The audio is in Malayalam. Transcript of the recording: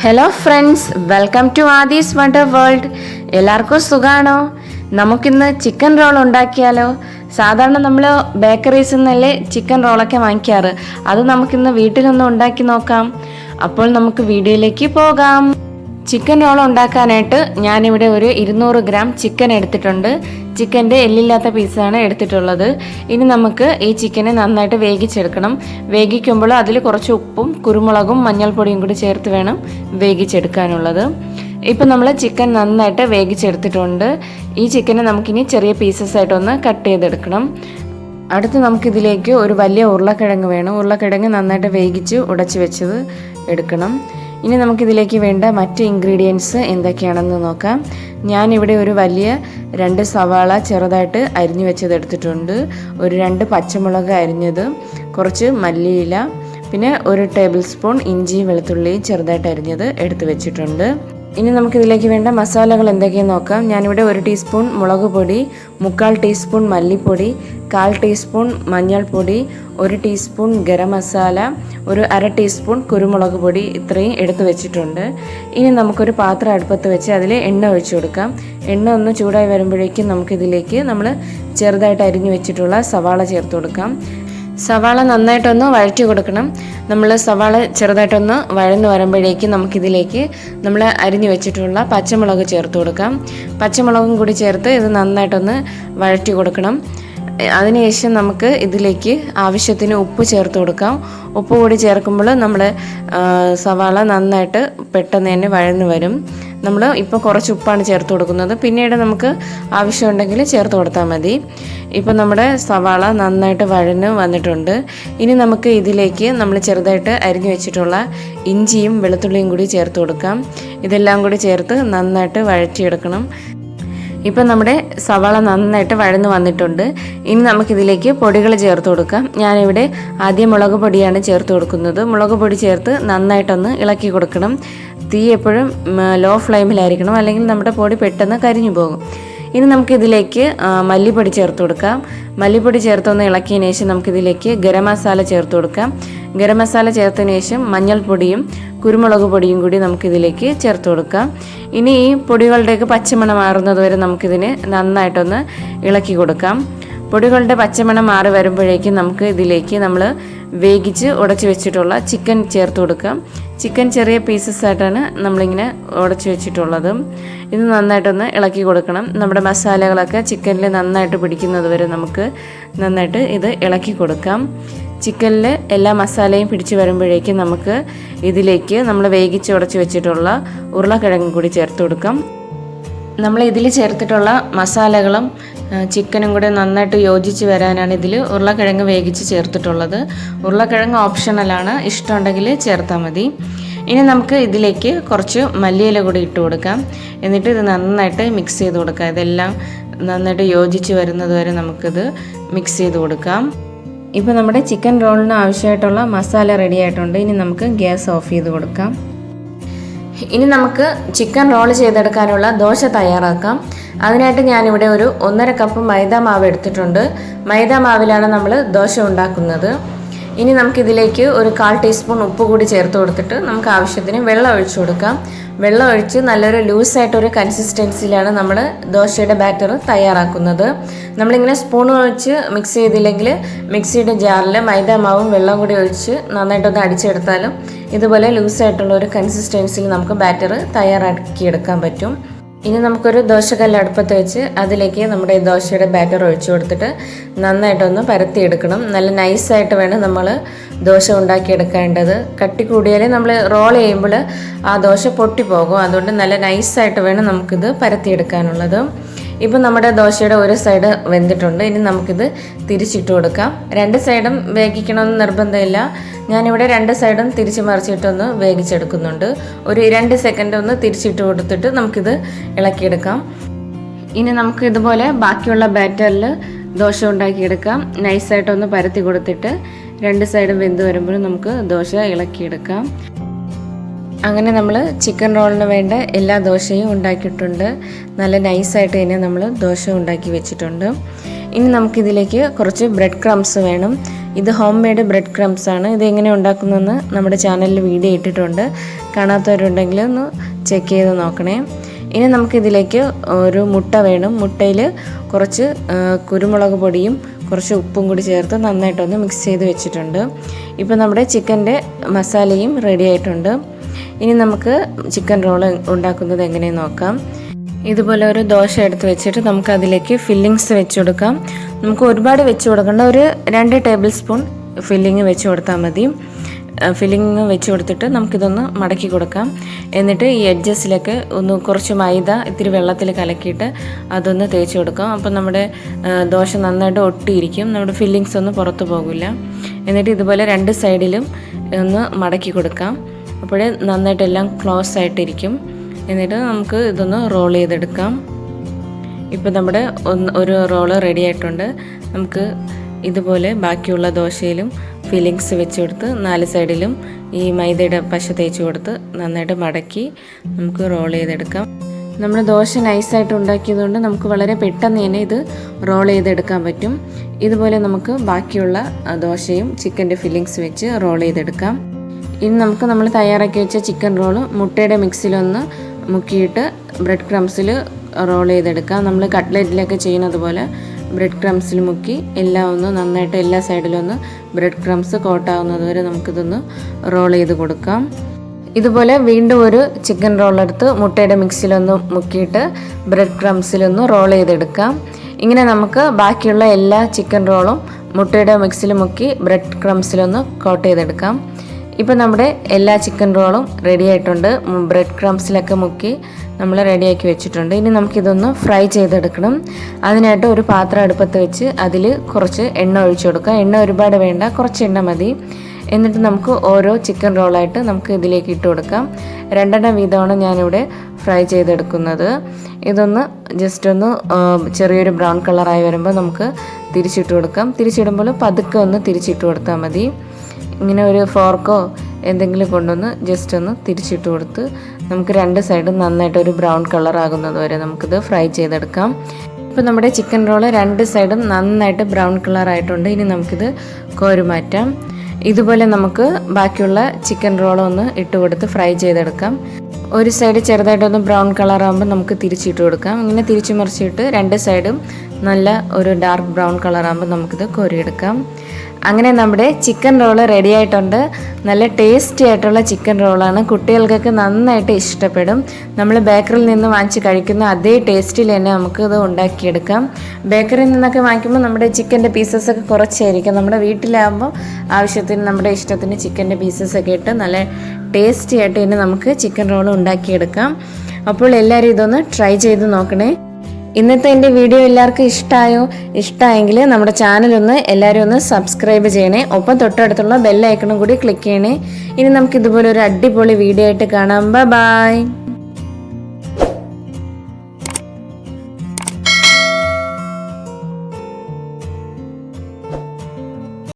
Hello friends, welcome to Aadi's wonder world. എല്ലാവർക്കും സുഖമാണോ? നമുക്കിന്ന് ചിക്കൻ റോൾ ഉണ്ടാക്കിയാലോ? സാധാരണ നമ്മൾ ബേക്കറീസിൽ നിന്നല്ലേ ചിക്കൻ റോളൊക്കെ വാങ്ങിക്കാറ്. അത് നമുക്കിന്ന് വീട്ടിലൊന്ന് ഉണ്ടാക്കി നോക്കാം. അപ്പോൾ നമുക്ക് വീഡിയോയിലേക്ക് പോകാം. ചിക്കൻ റോൾ ഉണ്ടാക്കാനായിട്ട് ഞാനിവിടെ ഒരു 200 ഗ്രാം ചിക്കൻ എടുത്തിട്ടുണ്ട്. ചിക്കൻ്റെ എല്ലില്ലാത്ത പീസാണ് എടുത്തിട്ടുള്ളത്. ഇനി നമുക്ക് ഈ ചിക്കനെ നന്നായിട്ട് വേവിച്ചെടുക്കണം. വേവിക്കുമ്പോൾ അതിൽ കുറച്ച് ഉപ്പും കുരുമുളകും മഞ്ഞൾപ്പൊടിയും കൂടി ചേർത്ത് വേണം വേവിച്ചെടുക്കാനുള്ളത്. ഇപ്പം നമ്മൾ ചിക്കൻ നന്നായിട്ട് വേവിച്ചെടുത്തിട്ടുണ്ട്. ഈ ചിക്കനെ നമുക്കിനി ചെറിയ പീസസ് ആയിട്ടൊന്ന് കട്ട് ചെയ്തെടുക്കണം. അടുത്ത് നമുക്കിതിലേക്ക് ഒരു വലിയ ഉരുളക്കിഴങ്ങ് വേണം. ഉരുളക്കിഴങ്ങ് നന്നായിട്ട് വേവിച്ച് ഉടച്ച് വെച്ചത് എടുക്കണം. ഇനി നമുക്കിതിലേക്ക് വേണ്ട മറ്റ് ഇൻഗ്രീഡിയൻസ് എന്തൊക്കെയാണെന്ന് നോക്കാം. ഞാനിവിടെ ഒരു വലിയ 2 സവാള ചെറുതായിട്ട് അരിഞ്ഞു വെച്ചത് എടുത്തിട്ടുണ്ട്. ഒരു 2 പച്ചമുളക് അരിഞ്ഞത്, കുറച്ച് മല്ലിയില, പിന്നെ 1 ടേബിൾ സ്പൂൺ ഇഞ്ചിയും വെളുത്തുള്ളിയും ചെറുതായിട്ട് അരിഞ്ഞത് എടുത്ത് വെച്ചിട്ടുണ്ട്. ഇനി നമുക്കിതിലേക്ക് വേണ്ട മസാലകൾ എന്തൊക്കെയാണെന്ന് നോക്കാം. ഞാനിവിടെ 1 ടീസ്പൂൺ മുളക് പൊടി, 1/4 ടീസ്പൂൺ മല്ലിപ്പൊടി, 1/4 ടീസ്പൂൺ മഞ്ഞൾപ്പൊടി, 1 ടീസ്പൂൺ ഗരം മസാല, ഒരു 1/2 ടീസ്പൂൺ കുരുമുളക് പൊടി, ഇത്രയും എടുത്ത് വെച്ചിട്ടുണ്ട്. ഇനി നമുക്കൊരു പാത്രം അടുപ്പത്ത് വെച്ച് അതിൽ എണ്ണ ഒഴിച്ചു കൊടുക്കാം. എണ്ണ ഒന്ന് ചൂടായി വരുമ്പോഴേക്കും നമുക്കിതിലേക്ക് നമ്മൾ ചെറുതായിട്ട് അരിഞ്ഞു വെച്ചിട്ടുള്ള സവാള ചേർത്ത് കൊടുക്കാം. സവാള നന്നായിട്ടൊന്ന് വഴറ്റി കൊടുക്കണം. നമ്മൾ സവാള ചെറുതായിട്ടൊന്ന് വഴന്ന് വരുമ്പോഴേക്കും നമുക്കിതിലേക്ക് നമ്മൾ അരിഞ്ഞു വെച്ചിട്ടുള്ള പച്ചമുളക് ചേർത്ത് കൊടുക്കാം. പച്ചമുളകും കൂടി ചേർത്ത് ഇത് നന്നായിട്ടൊന്ന് വഴറ്റി കൊടുക്കണം. അതിനുശേഷം നമുക്ക് ഇതിലേക്ക് ആവശ്യത്തിന് ഉപ്പ് ചേർത്ത് കൊടുക്കാം. ഉപ്പ് കൂടി ചേർക്കുമ്പോൾ നമ്മൾ സവാള നന്നായിട്ട് പെട്ടെന്ന് തന്നെ വഴന്ന് വരും. നമ്മൾ ഇപ്പോൾ കുറച്ച് ഉപ്പാണ് ചേർത്ത് കൊടുക്കുന്നത്. പിന്നീട് നമുക്ക് ആവശ്യമുണ്ടെങ്കിൽ ചേർത്ത് കൊടുത്താൽ മതി. ഇപ്പോൾ നമ്മുടെ സവാള നന്നായിട്ട് വഴന്ന് വന്നിട്ടുണ്ട്. ഇനി നമുക്ക് ഇതിലേക്ക് നമ്മൾ ചെറുതായിട്ട് അരിഞ്ഞു വെച്ചിട്ടുള്ള ഇഞ്ചിയും വെളുത്തുള്ളിയും കൂടി ചേർത്ത് കൊടുക്കാം. ഇതെല്ലാം കൂടി ചേർത്ത് നന്നായിട്ട് വഴറ്റിയെടുക്കണം. ഇപ്പം നമ്മുടെ സവാള നന്നായിട്ട് വഴന്ന് വന്നിട്ടുണ്ട്. ഇനി നമുക്കിതിലേക്ക് പൊടികൾ ചേർത്ത് കൊടുക്കാം. ഞാനിവിടെ ആദ്യം മുളക് പൊടിയാണ് ചേർത്ത് കൊടുക്കുന്നത്. മുളക് പൊടി ചേർത്ത് നന്നായിട്ടൊന്ന് ഇളക്കി കൊടുക്കണം. തീ എപ്പോഴും ലോ ഫ്ലെയിമിലായിരിക്കണം, അല്ലെങ്കിൽ നമ്മുടെ പൊടി പെട്ടെന്ന് കരിഞ്ഞു പോകും. ഇനി നമുക്കിതിലേക്ക് മല്ലിപ്പൊടി ചേർത്ത് കൊടുക്കാം. മല്ലിപ്പൊടി ചേർത്തൊന്ന് ഇളക്കിയതിന് ശേഷം നമുക്കിതിലേക്ക് ഗരം മസാല ചേർത്ത് കൊടുക്കാം. ഗരം മസാല ചേർത്തതിന് ശേഷം മഞ്ഞൾപ്പൊടിയും കുരുമുളക് പൊടിയും കൂടി നമുക്കിതിലേക്ക് ചേർത്ത് കൊടുക്കാം. ഇനി ഈ പൊടികളുടെയൊക്കെ പച്ചമണം മാറുന്നത് വരെ നമുക്കിതിന് നന്നായിട്ടൊന്ന് ഇളക്കി കൊടുക്കാം. പൊടികളുടെ പച്ചമണം മാറി വരുമ്പോഴേക്കും നമുക്ക് ഇതിലേക്ക് നമ്മൾ വേവിച്ച് ഉടച്ച് വെച്ചിട്ടുള്ള ചിക്കൻ ചേർത്ത് കൊടുക്കാം. ചിക്കൻ ചെറിയ പീസസ് ആയിട്ടാണ് നമ്മളിങ്ങനെ ഉടച്ച് വെച്ചിട്ടുള്ളത്. ഇത് നന്നായിട്ടൊന്ന് ഇളക്കി കൊടുക്കണം. നമ്മുടെ മസാലകളൊക്കെ ചിക്കനിൽ നന്നായിട്ട് പിടിക്കുന്നത് വരെ നമുക്ക് നന്നായിട്ട് ഇത് ഇളക്കി കൊടുക്കാം. ചിക്കനിൽ എല്ലാ മസാലയും പിടിച്ച് വരുമ്പോഴേക്കും നമുക്ക് ഇതിലേക്ക് നമ്മൾ വേവിച്ച് ഉടച്ച് വെച്ചിട്ടുള്ള ഉരുളക്കിഴങ്ങും കൂടി ചേർത്ത് കൊടുക്കാം. നമ്മൾ ഇതിൽ ചേർത്തിട്ടുള്ള മസാലകളും ചിക്കനും കൂടെ നന്നായിട്ട് യോജിച്ച് വരാനാണ് ഇതിൽ ഉരുളക്കിഴങ്ങ് വേവിച്ച് ചേർത്തിട്ടുള്ളത്. ഉരുളക്കിഴങ്ങ് ഓപ്ഷണലാണ്, ഇഷ്ടമുണ്ടെങ്കിൽ ചേർത്താൽ മതി. ഇനി നമുക്ക് ഇതിലേക്ക് കുറച്ച് മല്ലിയില കൂടി ഇട്ട് കൊടുക്കാം. എന്നിട്ട് ഇത് നന്നായിട്ട് മിക്സ് ചെയ്ത് കൊടുക്കാം. ഇതെല്ലാം നന്നായിട്ട് യോജിച്ച് വരുന്നത് വരെ നമുക്കിത് മിക്സ് ചെയ്ത് കൊടുക്കാം. ഇപ്പോൾ നമ്മുടെ ചിക്കൻ റോളിന് ആവശ്യമായിട്ടുള്ള മസാല റെഡി ആയിട്ടുണ്ട്. ഇനി നമുക്ക് ഗ്യാസ് ഓഫ് ചെയ്ത് കൊടുക്കാം. ഇനി നമുക്ക് ചിക്കൻ റോൾ ചെയ്തെടുക്കാനുള്ള ദോശ തയ്യാറാക്കാം. അതിനായിട്ട് ഞാനിവിടെ ഒരു 1.5 കപ്പ് മൈദ മാവ് എടുത്തിട്ടുണ്ട്. മൈദ മാവിലാണ് നമ്മൾ ദോശ ഉണ്ടാക്കുന്നത്. ഇനി നമുക്കിതിലേക്ക് ഒരു 1/4 ടീസ്പൂൺ ഉപ്പ് കൂടി ചേർത്ത് കൊടുത്തിട്ട് നമുക്ക് ആവശ്യത്തിന് വെള്ളം ഒഴിച്ചു കൊടുക്കാം. വെള്ളം ഒഴിച്ച് നല്ലൊരു ലൂസായിട്ടൊരു കൺസിസ്റ്റൻസിയിലാണ് നമ്മൾ ദോശയുടെ ബാറ്റർ തയ്യാറാക്കുന്നത്. നമ്മളിങ്ങനെ സ്പൂൺ ഒഴിച്ച് മിക്സ് ചെയ്തില്ലെങ്കിൽ മിക്സിയുടെ ജാറിൽ മൈദ മാവും വെള്ളം കൂടി ഒഴിച്ച് നന്നായിട്ടൊന്ന് അടിച്ചെടുത്താലും ഇതുപോലെ ലൂസായിട്ടുള്ള ഒരു കൺസിസ്റ്റൻസിയിൽ നമുക്ക് ബാറ്റർ തയ്യാറാക്കിയെടുക്കാൻ പറ്റും. ഇനി നമുക്കൊരു ദോശക്കല്ല് അടുപ്പത്ത് വെച്ച് അതിലേക്ക് നമ്മുടെ ദോശയുടെ ബാറ്റർ ഒഴിച്ചു കൊടുത്തിട്ട് നന്നായിട്ടൊന്ന് പരത്തിയെടുക്കണം. നല്ല നൈസായിട്ട് വേണം നമ്മൾ ദോശ ഉണ്ടാക്കിയെടുക്കേണ്ടത്. കട്ടി കൂടിയാൽ നമ്മൾ റോൾ ചെയ്യുമ്പോൾ ആ ദോശ പൊട്ടിപ്പോകും. അതുകൊണ്ട് നല്ല നൈസായിട്ട് വേണം നമുക്കിത് പരത്തിയെടുക്കാനുള്ളത്. ഇപ്പം നമ്മുടെ ദോശയുടെ ഒരു സൈഡ് വെന്തിട്ടുണ്ട്. ഇനി നമുക്കിത് തിരിച്ചിട്ട് കൊടുക്കാം. 2 സൈഡും വേവിക്കണമെന്ന് നിർബന്ധമില്ല. ഞാനിവിടെ 2 സൈഡും തിരിച്ച് മറിച്ചിട്ടൊന്ന് വേവിച്ചെടുക്കുന്നുണ്ട്. ഒരു 2 സെക്കൻഡ് ഒന്ന് തിരിച്ചിട്ട് കൊടുത്തിട്ട് നമുക്കിത് ഇളക്കിയെടുക്കാം. ഇനി നമുക്ക് ഇതുപോലെ ബാക്കിയുള്ള ബാറ്ററിൽ ദോശ ഉണ്ടാക്കിയെടുക്കാം. നൈസായിട്ടൊന്ന് പരത്തി കൊടുത്തിട്ട് 2 സൈഡും വെന്ത് വരുമ്പോൾ നമുക്ക് ദോശ ഇളക്കിയെടുക്കാം. അങ്ങനെ നമ്മൾ ചിക്കൻ റോളിന് വേണ്ട എല്ലാ ദോശയും ഉണ്ടാക്കിയിട്ടുണ്ട്. നല്ല നൈസായിട്ട് തന്നെ നമ്മൾ ദോശ ഉണ്ടാക്കി വെച്ചിട്ടുണ്ട്. ഇനി നമുക്കിതിലേക്ക് കുറച്ച് ബ്രെഡ് ക്രംസ് വേണം. ഇത് ഹോം മെയ്ഡ് ബ്രെഡ് ക്രംസ് ആണ്. ഇത് എങ്ങനെ ഉണ്ടാക്കുന്നതെന്ന് നമ്മുടെ ചാനലിൽ വീഡിയോ ഇട്ടിട്ടുണ്ട്. കാണാത്തവരുണ്ടെങ്കിൽ ഒന്ന് ചെക്ക് ചെയ്ത് നോക്കണേ. ഇനി നമുക്കിതിലേക്ക് ഒരു മുട്ട വേണം. മുട്ടയിൽ കുറച്ച് കുരുമുളക് പൊടിയും കുറച്ച് ഉപ്പും കൂടി ചേർത്ത് നന്നായിട്ടൊന്ന് മിക്സ് ചെയ്ത് വെച്ചിട്ടുണ്ട്. ഇപ്പോൾ നമ്മുടെ ചിക്കൻ്റെ മസാലയും റെഡി ആയിട്ടുണ്ട്. ഇനി നമുക്ക് ചിക്കൻ റോൾ ഉണ്ടാക്കുന്നത് എങ്ങനെയെന്ന് നോക്കാം. ഇതുപോലെ ഒരു ദോശ എടുത്ത് വെച്ചിട്ട് നമുക്ക് അതിലേക്ക് ഫില്ലിങ്സ് വെച്ച് കൊടുക്കാം. നമുക്ക് ഒരുപാട് വെച്ച് കൊടുക്കേണ്ട, ഒരു 2 ടേബിൾ സ്പൂൺ ഫില്ലിങ് വെച്ച് കൊടുത്താൽ മതി. ഫില്ലിങ് വെച്ച് കൊടുത്തിട്ട് നമുക്കിതൊന്ന് മടക്കി കൊടുക്കാം. എന്നിട്ട് ഈ എഡ്ജസിലൊക്കെ ഒന്ന് കുറച്ച് മൈദ ഇത്തിരി വെള്ളത്തിൽ കലക്കിയിട്ട് അതൊന്ന് തേച്ച് കൊടുക്കാം. അപ്പം നമ്മുടെ ദോശ നന്നായിട്ട് ഒട്ടിയിരിക്കും, നമ്മുടെ ഫില്ലിങ്സ് ഒന്നും പുറത്ത് പോകില്ല. എന്നിട്ട് ഇതുപോലെ 2 സൈഡിലും ഒന്ന് മടക്കി കൊടുക്കാം. അപ്പോഴേ നന്നായിട്ടെല്ലാം ക്ലോസ് ആയിട്ടിരിക്കും. എന്നിട്ട് നമുക്ക് ഇതൊന്ന് റോൾ ചെയ്തെടുക്കാം. ഇപ്പോൾ നമ്മുടെ ഒരു റോള് റെഡി ആയിട്ടുണ്ട്. നമുക്ക് ഇതുപോലെ ബാക്കിയുള്ള ദോശയിലും ഫില്ലിങ്സ് വെച്ച് കൊടുത്ത് 4 സൈഡിലും ഈ മൈദയുടെ പശ തേച്ച് കൊടുത്ത് നന്നായിട്ട് മടക്കി നമുക്ക് റോൾ ചെയ്തെടുക്കാം. നമ്മൾ ദോശ നൈസായിട്ട് ഉണ്ടാക്കിയതുകൊണ്ട് നമുക്ക് വളരെ പെട്ടെന്ന് തന്നെ ഇത് റോൾ ചെയ്തെടുക്കാൻ പറ്റും. ഇതുപോലെ നമുക്ക് ബാക്കിയുള്ള ദോശയും ചിക്കൻ്റെ ഫില്ലിങ്സ് വെച്ച് റോൾ ചെയ്തെടുക്കാം. ഇനി നമുക്ക് നമ്മൾ തയ്യാറാക്കി വെച്ച ചിക്കൻ റോള് മുട്ടയുടെ മിക്സിലൊന്ന് മുക്കിയിട്ട് ബ്രെഡ് ക്രംസിൽ റോൾ ചെയ്തെടുക്കാം. നമ്മൾ കട്ട്ലറ്റിലൊക്കെ ചെയ്യുന്നത് പോലെ ബ്രെഡ് ക്രംസിൽ മുക്കി എല്ലാം ഒന്ന് നന്നായിട്ട് എല്ലാ സൈഡിലും ഒന്ന് ബ്രെഡ് ക്രംസ് കോട്ടാവുന്നത് വരെ നമുക്കിതൊന്ന് റോൾ ചെയ്ത് കൊടുക്കാം. ഇതുപോലെ വീണ്ടും ഒരു ചിക്കൻ റോളെടുത്ത് മുട്ടയുടെ മിക്സിലൊന്ന് മുക്കിയിട്ട് ബ്രെഡ് ക്രംസിലൊന്ന് റോൾ ചെയ്തെടുക്കാം. ഇങ്ങനെ നമുക്ക് ബാക്കിയുള്ള എല്ലാ ചിക്കൻ റോളും മുട്ടയുടെ മിക്സിൽ മുക്കി ബ്രെഡ് ക്രംസിലൊന്ന് കോട്ട് ചെയ്തെടുക്കാം. ഇപ്പോൾ നമ്മുടെ എല്ലാ ചിക്കൻ റോളും റെഡി ആയിട്ടുണ്ട്. ബ്രെഡ് ക്രംസിലൊക്കെ മുക്കി നമ്മൾ റെഡിയാക്കി വെച്ചിട്ടുണ്ട്. ഇനി നമുക്കിതൊന്ന് ഫ്രൈ ചെയ്തെടുക്കണം. അതിനായിട്ട് ഒരു പാത്രം അടുപ്പത്ത് വെച്ച് അതിൽ കുറച്ച് എണ്ണ ഒഴിച്ചു കൊടുക്കുക. എണ്ണ ഒരുപാട് വേണ്ട, കുറച്ച് എണ്ണ മതി. എന്നിട്ട് നമുക്ക് ഓരോ ചിക്കൻ റോളായിട്ട് നമുക്ക് ഇതിലേക്ക് ഇട്ട് കൊടുക്കാം. 2 വീതമാണ് ഞാനിവിടെ ഫ്രൈ ചെയ്തെടുക്കുന്നത്. ഇതൊന്ന് ജസ്റ്റ് ഒന്ന് ചെറിയൊരു ബ്രൗൺ കളറായി വരുമ്പോൾ നമുക്ക് തിരിച്ചിട്ട് കൊടുക്കാം. തിരിച്ചിടുമ്പോൾ പതുക്കെ ഒന്ന് തിരിച്ചിട്ട് കൊടുത്താൽ മതി. ഇങ്ങനെ ഒരു ഫോർക്കോ എന്തെങ്കിലും കൊണ്ടൊന്ന് ജസ്റ്റ് ഒന്ന് തിരിച്ചിട്ട് കൊടുത്ത് നമുക്ക് 2 സൈഡും നന്നായിട്ട് ഒരു ബ്രൗൺ കളർ ആകുന്നത് വരെ നമുക്കിത് ഫ്രൈ ചെയ്തെടുക്കാം. ഇപ്പോൾ നമ്മുടെ ചിക്കൻ റോള് 2 സൈഡും നന്നായിട്ട് ബ്രൗൺ കളർ ആയിട്ടുണ്ട്. ഇനി നമുക്കിത് കോരി മാറ്റാം. ഇതുപോലെ നമുക്ക് ബാക്കിയുള്ള ചിക്കൻ റോളൊന്ന് ഇട്ട് കൊടുത്ത് ഫ്രൈ ചെയ്തെടുക്കാം. ഒരു സൈഡ് ചെറുതായിട്ടൊന്ന് ബ്രൗൺ കളർ ആകുമ്പോൾ നമുക്ക് തിരിച്ചിട്ട് കൊടുക്കാം. ഇങ്ങനെ തിരിച്ചു മറിച്ചിട്ട് 2 സൈഡും നല്ല ഒരു ഡാർക്ക് ബ്രൗൺ കളർ ആകുമ്പോൾ നമുക്കിത് കോരിയെടുക്കാം. അങ്ങനെ നമ്മുടെ ചിക്കൻ റോള് റെഡി ആയിട്ടുണ്ട്. നല്ല ടേസ്റ്റി ആയിട്ടുള്ള ചിക്കൻ റോളാണ്. കുട്ടികൾക്കൊക്കെ നന്നായിട്ട് ഇഷ്ടപ്പെടും. നമ്മൾ ബേക്കറിയിൽ നിന്ന് വാങ്ങിച്ച് കഴിക്കുന്ന അതേ ടേസ്റ്റിൽ തന്നെ നമുക്കിത് ഉണ്ടാക്കിയെടുക്കാം. ബേക്കറിയിൽ നിന്നൊക്കെ വാങ്ങിക്കുമ്പോൾ നമ്മുടെ ചിക്കൻ്റെ പീസസൊക്കെ കുറച്ചായിരിക്കും. നമ്മുടെ വീട്ടിലാകുമ്പോൾ ആവശ്യത്തിന് നമ്മുടെ ഇഷ്ടത്തിന് ചിക്കൻ്റെ പീസസൊക്കെ ഇട്ട് നല്ല ടേസ്റ്റി ആയിട്ട് തന്നെ നമുക്ക് ചിക്കൻ റോൾ ഉണ്ടാക്കിയെടുക്കാം. അപ്പോൾ എല്ലാവരും ഇതൊന്ന് ട്രൈ ചെയ്ത് നോക്കണേ. ഇന്നത്തെ എൻ്റെ വീഡിയോ എല്ലാവർക്കും ഇഷ്ടമായെങ്കിൽ നമ്മുടെ ചാനലൊന്ന് എല്ലാവരും ഒന്ന് സബ്സ്ക്രൈബ് ചെയ്യണേ. ഒപ്പം തൊട്ടടുത്തുള്ള ബെൽ ഐക്കണും കൂടി ക്ലിക്ക് ചെയ്യണേ. ഇനി നമുക്ക് ഇതുപോലെ ഒരു അടിപൊളി വീഡിയോ ആയിട്ട് കാണാം. ബൈ.